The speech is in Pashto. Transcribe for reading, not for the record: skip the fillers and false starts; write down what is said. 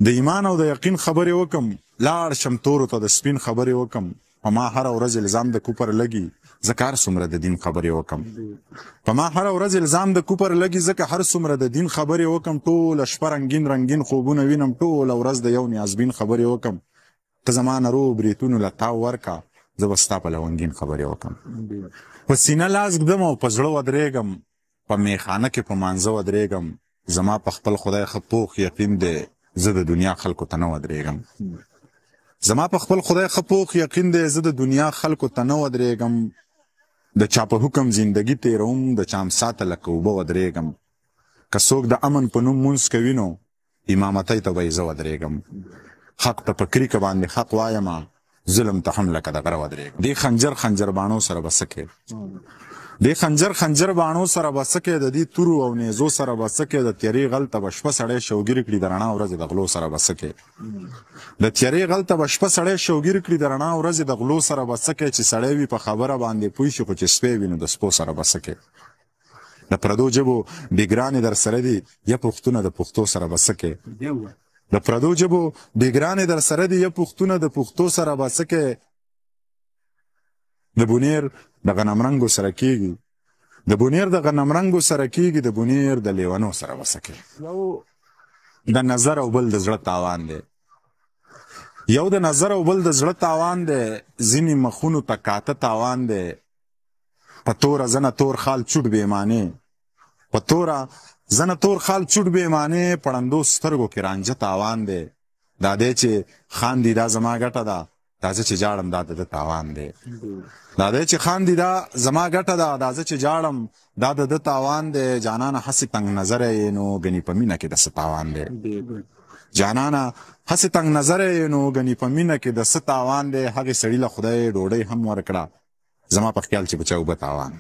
د ایمان او د یقین خبرې وکم، لاړ شم تورو ته د سپین خبرې وکم. په ما هره ورځ الزام د کوپر لګي، ځکه هر څومره د دین خبرې وکم. په ما هره ورځ الزام د کوپر لګي، ځکه هر څومره د دین خبرې وکم. ټوله شپه رنګین رنګین خوبونه وینم، ټوله ورځ د یو نیازبین خبرې وکم. ته زما نرو بریتونو له تاو ورکه، زه به ستا په لونګین خبرې وکم. په سینه لاس ږدم او په زړه ودرېږم، په میخانه کې په مانځه ودرېږم. زما په خپل خدای ښه پوخ یقین دی، زه د دنیا خلکو ته نه ودرېږم. زما په خپل خدای ښه پوخ یقین دی، زه د دنیا خلکو ته نه ودرېږم. د چا په حکم زندګي تېروم، د چا امساته لکه اوبه ودرېږم. که څوک د امن په نوم مونځ کوي نو امامتۍ ته به یې زه ودرېږم. حق ته په کریکه باندې حق وایمه، ظلم ته هم لکه د غره ودرېږم. دې خنجر خنجر باڼو سره به څه کوې، دې خنجر خنجر باڼو سره به څه کوې، د دې تورو او نیزو سره به څه کوې. د تیارې غل ته به شپه سړی شوګیر کړي، د رڼا ورځې د غلو سره به څه کوې. د تیارې غل ته به شپه سړی شوګیر کړي، د رڼا ورځې د غلو سره به څه کوې. چې سړی وي په خبره باندې پوه شي، خو چې سپی وي نو د سپو سره به څه کوې. د پردو ژبو بېګرانې در سره دي، یا پښتونه د پښتو سره به څه کوې. د پردو ژبو بېګرانې در سره دي، یا پښتونه د پښتو سره به څه کوې. د بونیر د غنمرنګو سره کېږي، د بونیر د غنمرنګو سره کېږي، د بونیر د لیونو سره به څه کوې. د نظر او بل د زړه تاوان دی، یو د نظر او بل د زړه تاوان دی. ځینې مخونو ته کاته تاوان دی، په توره زنه تور خال چوټ بېمانې، په توره زنه تور خال چوټ بېمانې. پړندو سترګو کې رانجه تاوان دی. دا دی چې خاندي دا زما ګټه ده، دا زه چې جاړم دا د تاوان دی. دا دی چې خاندي دا زما ګټه ده، دا زه چې جاړم دا د تاوان دی. جانانه هسې تنګ نظره یې نو ګنې په مینه کې د څه تاوان دی. جانانه هسې تنګ نظره یې نو ګنې په مینه کې د څه تاوان دی. هغې سړي له خدای ډوډۍ هم ورکړه، زما په خیال چې په چا اوبه تاوان.